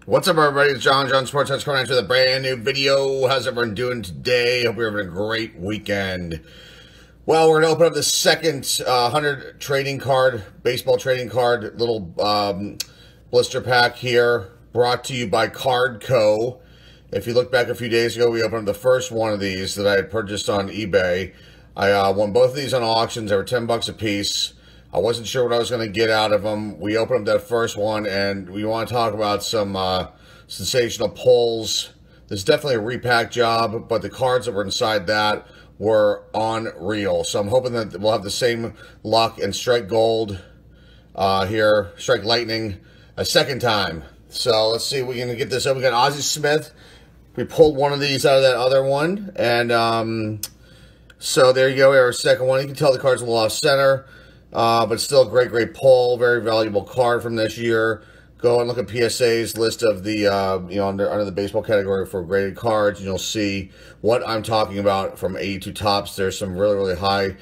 What's up, everybody? It's John Sports Hunt's coming out with a brand new video. How's everyone doing today? Hope you're having a great weekend. Well, we're going to open up the second 100 trading card, baseball trading card, little blister pack here, brought to you by CardCo. If you look back a few days ago, we opened up the first one of these that I had purchased on eBay. I won both of these on auctions. They were 10 bucks a piece. I wasn't sure what I was going to get out of them. We opened up that first one, and we want to talk about some sensational pulls. This is definitely a repack job, but the cards that were inside that were unreal. So I'm hoping that we'll have the same luck and strike gold here, strike lightning a second time. So let's see if we can get this up. We got Ozzie Smith. We pulled one of these out of that other one, and so there you go. We have our second one. You can tell the card's a little off center. But still a great pull, very valuable card from this year. Go and look at PSA's list of the, under the baseball category for graded cards, and you'll see what I'm talking about from 82 Tops. There's some really high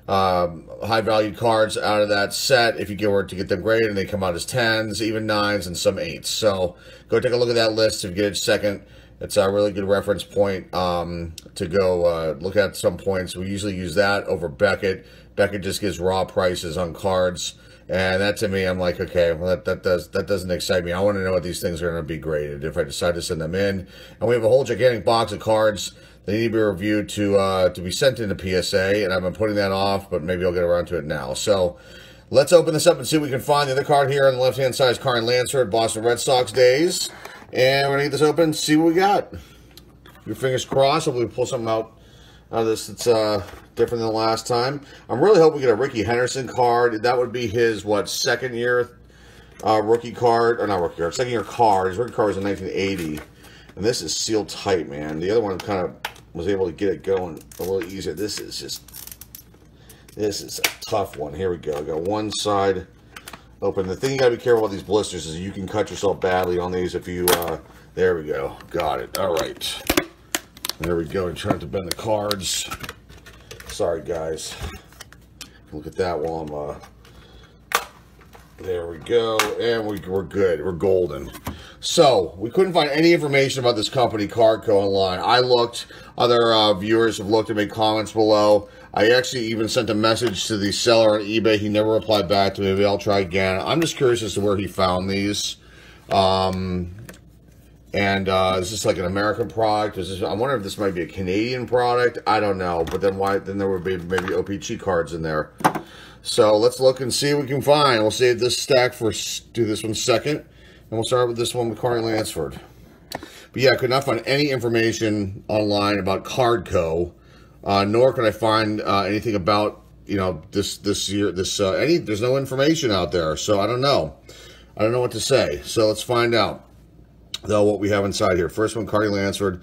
valued cards out of that set if you were to get them graded, and they come out as 10s, even 9s, and some 8s. So go take a look at that list if you get a second. It's a really good reference point to go look at some points. We usually use that over Beckett. Beckett just gives raw prices on cards, and that to me, I'm like, okay, well that doesn't excite me. I want to know what these things are going to be graded if I decide to send them in. And we have a whole gigantic box of cards that need to be reviewed to be sent into PSA, and I've been putting that off, but maybe I'll get around to it now. So let's open this up and see if we can find the other card here on the left-hand side is Carl Lansford, Boston Red Sox days. And we're going to get this open, see what we got. Your fingers crossed. Hopefully we pull something out of this that's different than the last time. I'm really hoping we get a Ricky Henderson card. That would be his, what, second year rookie card? Or not rookie card, second year card. His rookie card was in 1980. And this is sealed tight, man. The other one kind of was able to get it going a little easier. This is a tough one. Here we go. I got one side open. The thing you got to be careful about these blisters is you can cut yourself badly on these if you, there we go. Got it. All right. There we go. I'm trying to bend the cards. Sorry, guys. Look at that while I'm, there we go. And we're good. We're golden. So, we couldn't find any information about this company, CardCo, online. I looked. Other viewers have looked and made comments below. I actually even sent a message to the seller on eBay. He never replied back to me. Maybe I'll try again. I'm just curious as to where he found these. Is this like an American product? I wonder if this might be a Canadian product. I don't know. But then why? Then there would be maybe OPG cards in there. So let's look and see what we can find. We'll save this stack for, do this one second. And we'll start with this one with Carl Lansford. But yeah, I could not find any information online about CardCo. Nor could I find anything about, this year, there's no information out there. So I don't know. I don't know what to say. So let's find out, though, what we have inside here. First one, Carl Lansford.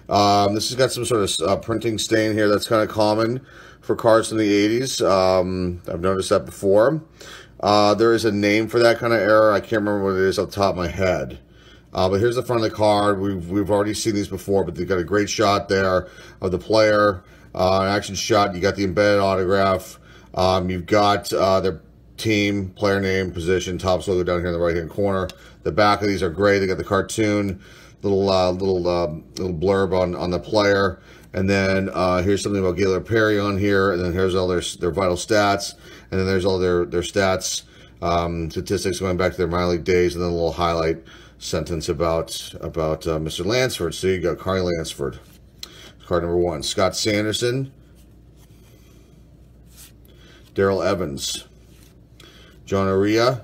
This has got some sort of printing stain here that's kind of common for cards from the 80s. I've noticed that before. There is a name for that kind of error. I can't remember what it is off the top of my head. But here's the front of the card. We've already seen these before, but they've got a great shot there of the player. An action shot. You got the embedded autograph. You've got their team, player name, position, Topps logo down here in the right-hand corner. The back of these are gray. They got the cartoon, little blurb on the player. And then here's something about Gaylord Perry on here. And then here's all their vital stats. And then there's all their stats, statistics going back to their minor league days. And then a little highlight sentence about Mr. Lansford. So you got Carl Lansford. Card number 1. Scott Sanderson. Darrell Evans. John Oria.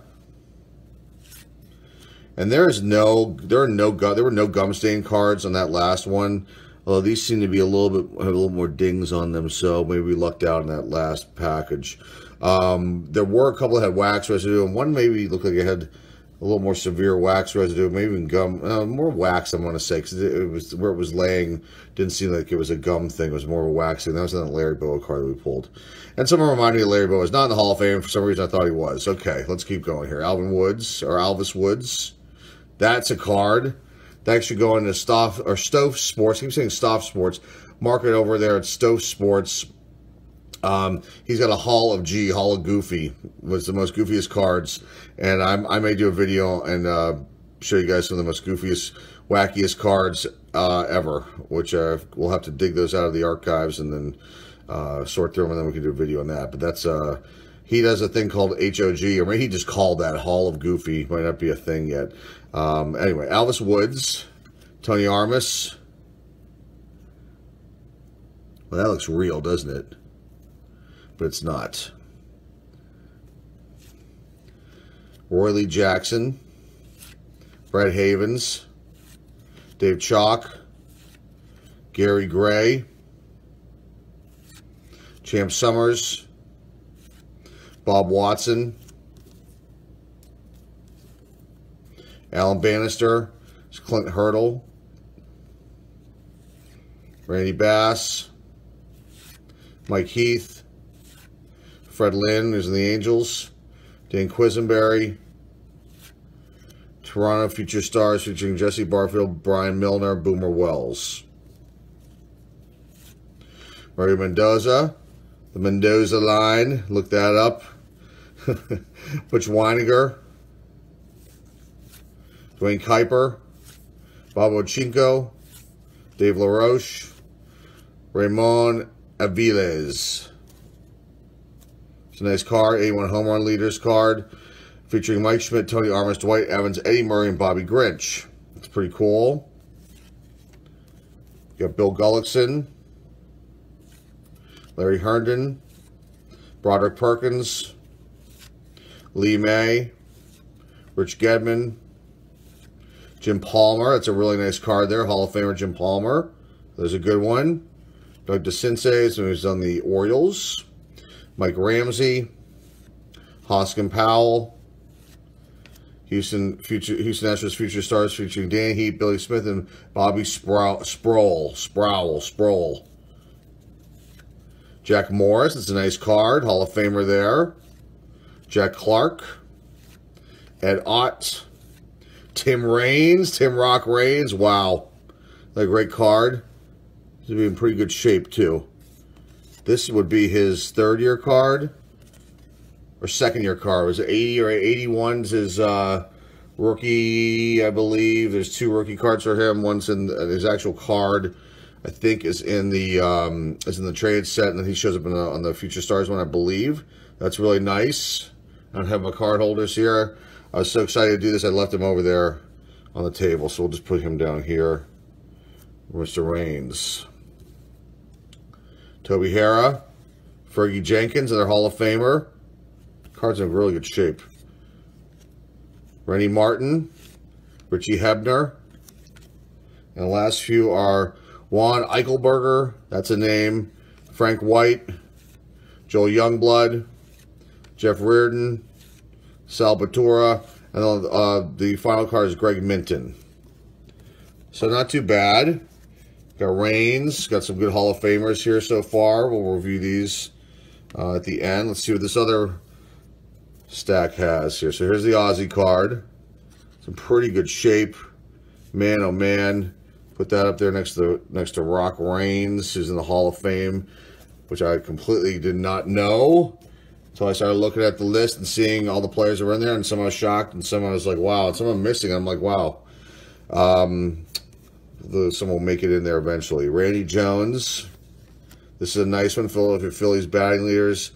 And there were no gum stain cards on that last one. Although these seem to be have a little more dings on them, so maybe we lucked out in that last package. There were a couple that had wax residue, and one maybe looked like it had a little more severe wax residue, maybe even gum, more wax, I want to say, because it was where it was laying, didn't seem like it was a gum thing, it was more of a wax thing. That was in the Larry Bowa card that we pulled. And someone reminded me of Larry Bowa is not in the Hall of Fame. For some reason, I thought he was. Okay, let's keep going here. Alvin Woods, or Alvis Woods. That's a card. That should go into Stove Sports. I keep saying Stoff Sports. Mark it over there at Stove Sports. He's got a Hall of Goofy, was the most goofiest cards, and I may do a video and show you guys some of the most goofiest, wackiest cards ever, which we'll have to dig those out of the archives and then sort through them, and then we can do a video on that. But that's he does a thing called HOG, or maybe he just called that Hall of Goofy. Might not be a thing yet. Anyway, Alvin Woods, Tony Armas. Well, that looks real, doesn't it? But it's not. Roy Lee Jackson, Brad Havens, Dave Chalk, Gary Gray, Champ Summers, Bob Watson, Alan Bannister, Clint Hurdle, Randy Bass, Mike Heath, Fred Lynn, who's in the Angels, Dan Quisenberry, Toronto Future Stars featuring Jesse Barfield, Brian Milner, Boomer Wells. Mario Mendoza, the Mendoza line, look that up. Butch Weiniger, Dwayne Kuiper, Bob Ochinko, Dave LaRoche, Ramon Aviles. It's a nice card, 81 home run leaders card, featuring Mike Schmidt, Tony Armas, Dwight Evans, Eddie Murray, and Bobby Grinch. It's pretty cool. You got Bill Gullickson, Larry Herndon, Broderick Perkins, Lee May, Rich Gedman, Jim Palmer. That's a really nice card there. Hall of Famer Jim Palmer. There's a good one. Doug DeCinces, who's on the Orioles. Mike Ramsey, Hoskin Powell, Houston Astros Future Stars featuring Dan Heat, Billy Smith, and Bobby Sproul. Jack Morris, that's a nice card. Hall of Famer there. Jack Clark. Ed Ott. Tim Raines. Tim Rock Raines. Wow. What a great card. He's in pretty good shape, too. This would be his third-year card. Or second-year card. Was it 80 or 81's his rookie, I believe. There's two rookie cards for him. One's in his actual card, I think, is in the trade set, and then he shows up on the Future Stars one, I believe. That's really nice. I don't have my card holders here. I was so excited to do this, I left him over there on the table, so we'll just put him down here. Mr. Raines. Toby Hara, Fergie Jenkins, another Hall of Famer. Card's in really good shape. Rennie Martin, Richie Hebner. And the last few are Juan Eichelberger, that's a name. Frank White, Joel Youngblood, Jeff Reardon, Sal Batura, and the final card is Greg Minton. So not too bad. Got Raines, got some good Hall of Famers here so far. We'll review these at the end. Let's see what this other stack has here. So here's the Aussie card. Some pretty good shape. Man, oh man. Put that up there next to Rock Raines, who's in the Hall of Fame, which I completely did not know until I started looking at the list and seeing all the players that were in there, and some I was shocked, and some I was like, wow, and some I'm missing. I'm like, wow. Someone will make it in there eventually. Randy Jones. This is a nice one. Philadelphia Phillies batting and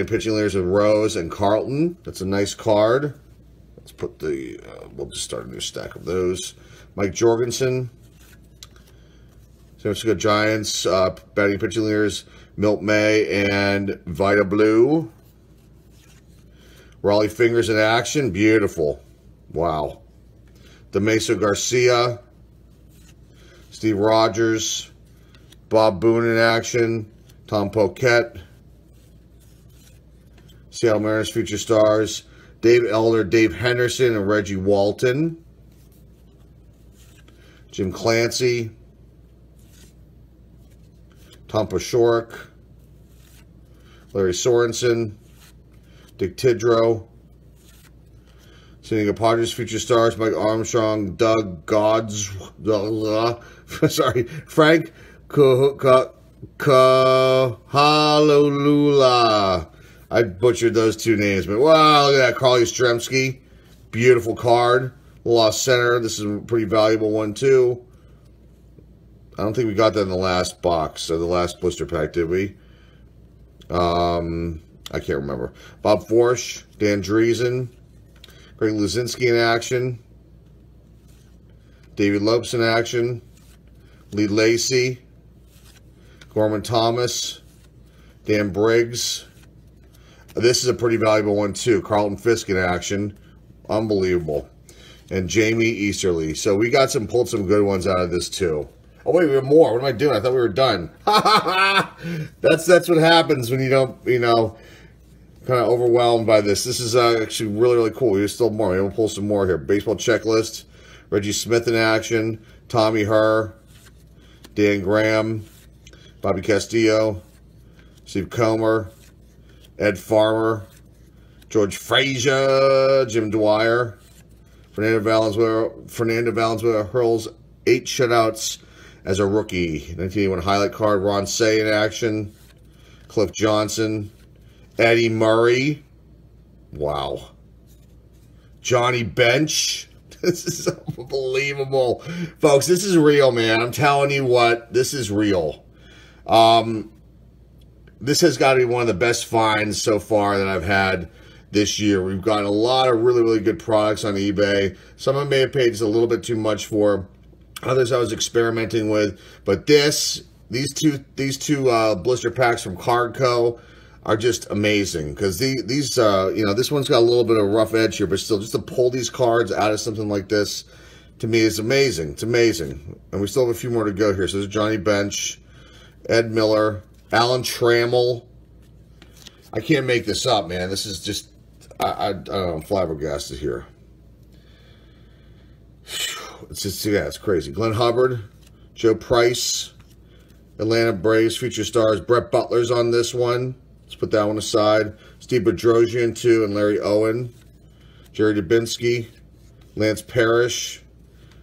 pitching leaders with Rose and Carlton. That's a nice card. Let's put we'll just start a new stack of those. Mike Jorgensen. San Francisco Giants batting and pitching leaders Milt May and Vida Blue. Raleigh Fingers in action. Beautiful. Wow. DeMesa Garcia. Steve Rogers, Bob Boone in action, Tom Poquette, Seattle Mariners Future Stars, Dave Elder, Dave Henderson, and Reggie Walton, Jim Clancy, Tom Paciorek, Larry Sorensen, Dick Tidrow, San Diego Padres Future Stars, Mike Armstrong, Doug Gods, sorry, Frank Kahalulula. I butchered those two names, but wow, look at that. Carly Yastrzemski, beautiful card. Lost Center. This is a pretty valuable one, too. I don't think we got that in the last box, or the last blister pack, did we? I can't remember. Bob Forsch, Dan Driesen, Greg Luzinski in action, David Lopes in action, Lee Lacey, Gorman Thomas, Dan Briggs. This is a pretty valuable one, too. Carlton Fisk in action. Unbelievable. And Jamie Easterly. So we got pulled some good ones out of this, too. Oh, wait, we have more. What am I doing? I thought we were done. That's what happens when you don't, kind of overwhelmed by this. This is actually really, really cool. There's still more. Maybe we'll pull some more here. Baseball checklist. Reggie Smith in action. Tommy Herr. Dan Graham. Bobby Castillo. Steve Comer. Ed Farmer. George Frazier. Jim Dwyer. Fernando Valenzuela hurls 8 shutouts as a rookie. 1981 highlight card. Ron Say in action. Cliff Johnson. Eddie Murray. Wow. Johnny Bench. This is unbelievable. Folks, this is real, man. I'm telling you what. This is real. This has got to be one of the best finds so far that I've had this year. We've gotten a lot of really, really good products on eBay. Some I may have paid just a little bit too much for. Others I was experimenting with. But these two blister packs from CardCo are just amazing, because this one's got a little bit of a rough edge here, but still, just to pull these cards out of something like this, to me, is amazing. It's amazing. And we still have a few more to go here. So there's Johnny Bench, Ed Miller, Alan Trammell. I can't make this up, man. This is just, I don't know, I'm flabbergasted here. It's just, yeah, it's crazy. Glenn Hubbard, Joe Price, Atlanta Braves future stars. Brett Butler's on this one. Let's put that one aside. Steve Bedrosian, too, and Larry Owen. Jerry Dubinsky, Lance Parrish,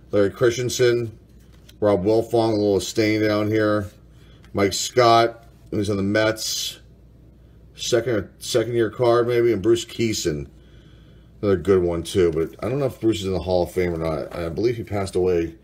Larry Christensen, Rob Wilfong, a little stain down here. Mike Scott, who's on the Mets. Second year card, maybe. And Bruce Keeson. Another good one, too. But I don't know if Bruce is in the Hall of Fame or not. I believe he passed away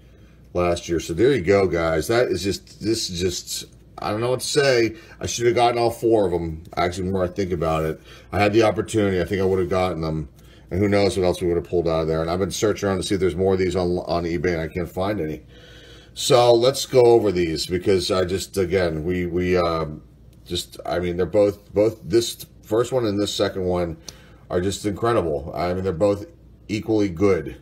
last year. So there you go, guys. This is just, I don't know what to say. I should have gotten all 4 of them. Actually, the more I think about it, I had the opportunity. I think I would have gotten them. And who knows what else we would have pulled out of there. And I've been searching around to see if there's more of these on eBay, and I can't find any. So let's go over these, because I just, again, I mean, they're both this first one and this second one are just incredible. I mean, they're both equally good.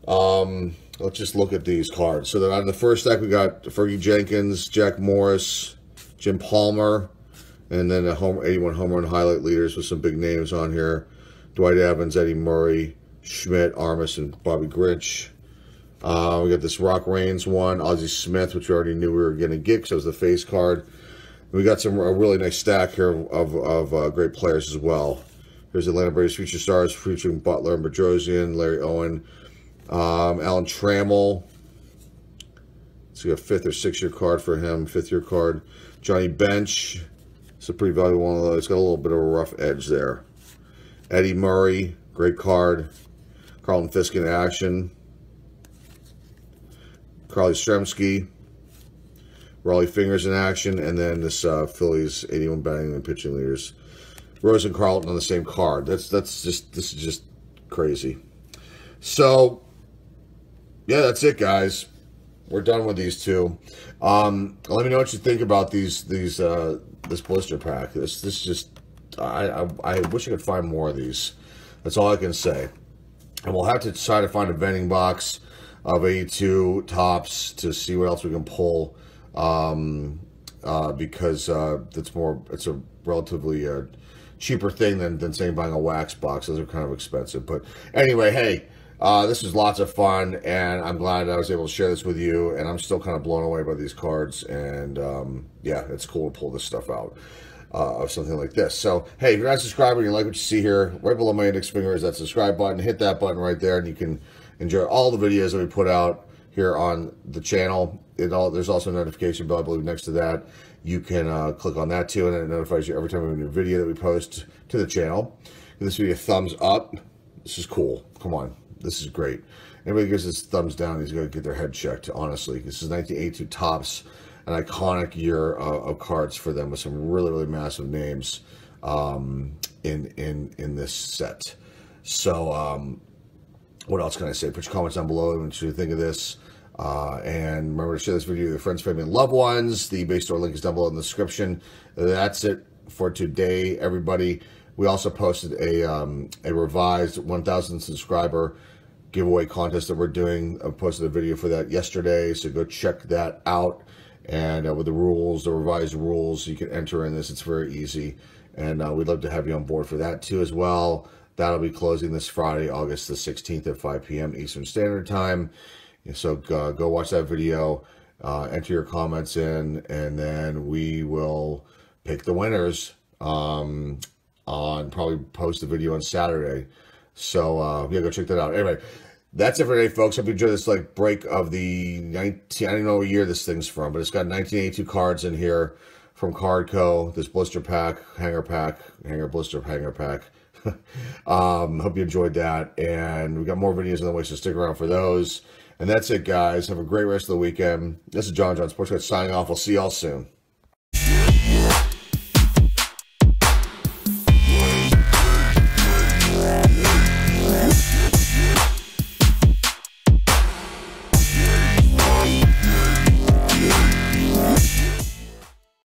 Let's just look at these cards. So then on the first deck, we got Fergie Jenkins, Jack Morris, Jim Palmer, and then a 81 home run highlight leaders with some big names on here. Dwight Evans, Eddie Murray, Schmidt, Armas, and Bobby Grinch. We got this Rock Reigns one, Ozzie Smith, which we already knew we were going to get because it was the face card. We got a really nice stack here of great players as well. Here's Atlanta Braves future stars featuring Butler and Bedrosian, Larry Owen, Alan Trammell. So you got a 5th or 6th year card for him, 5th year card. Johnny Bench. It's a pretty valuable one, although it's got a little bit of a rough edge there. Eddie Murray, great card. Carlton Fisk in action. Carly Stremski. Raleigh Fingers in action, and then this Phillies 81 batting and pitching leaders. Rose and Carlton on the same card. This is just crazy. So yeah, that's it, guys. We're done with these two. Let me know what you think about this blister pack. This just, I wish I could find more of these. That's all I can say. And we'll have to try to find a vending box of 82 tops to see what else we can pull. Because it's a relatively cheaper thing than saying buying a wax box. Those are kind of expensive. But anyway, hey, this was lots of fun, and I'm glad I was able to share this with you. And I'm still kind of blown away by these cards. And yeah, it's cool to pull this stuff out of something like this. So hey, if you're not subscribed and you like what you see here, right below my index finger is that subscribe button. Hit that button right there, and you can enjoy all the videos that we put out here on the channel. There's also a notification bell, I believe, next to that. You can click on that too, and it notifies you every time we have a new video that we post to the channel. Give this video a thumbs up. This is cool. Come on. this is great. Anybody gives this thumbs down, he's going to get their head checked, honestly. This is 1982 Topps, an iconic year of cards for them with some really, really massive names in this set. So, what else can I say? Put your comments down below and what you think of this. And remember to share this video with your friends, family, and loved ones. The base store link is down below in the description. That's it for today, everybody. We also posted a revised 1,000 subscriber giveaway contest that we're doing. I posted a video for that yesterday, so go check that out. And with the rules, the revised rules, you can enter in this. It's very easy. And we'd love to have you on board for that too as well. That'll be closing this Friday, August the 16th at 5 p.m. Eastern Standard Time. So go watch that video, enter your comments in, and then we will pick the winners probably post the video on Saturday. So yeah, go check that out. Anyway, that's it for today, folks. Hope you enjoyed this break of the 19. I don't know what year this thing's from, but it's got 1982 cards in here from CardCo. This blister pack, hanger blister pack. Hope you enjoyed that, and we got more videos on the way, so stick around for those. And that's it, guys. Have a great rest of the weekend. This is John Sports Card signing off. We'll see y'all soon.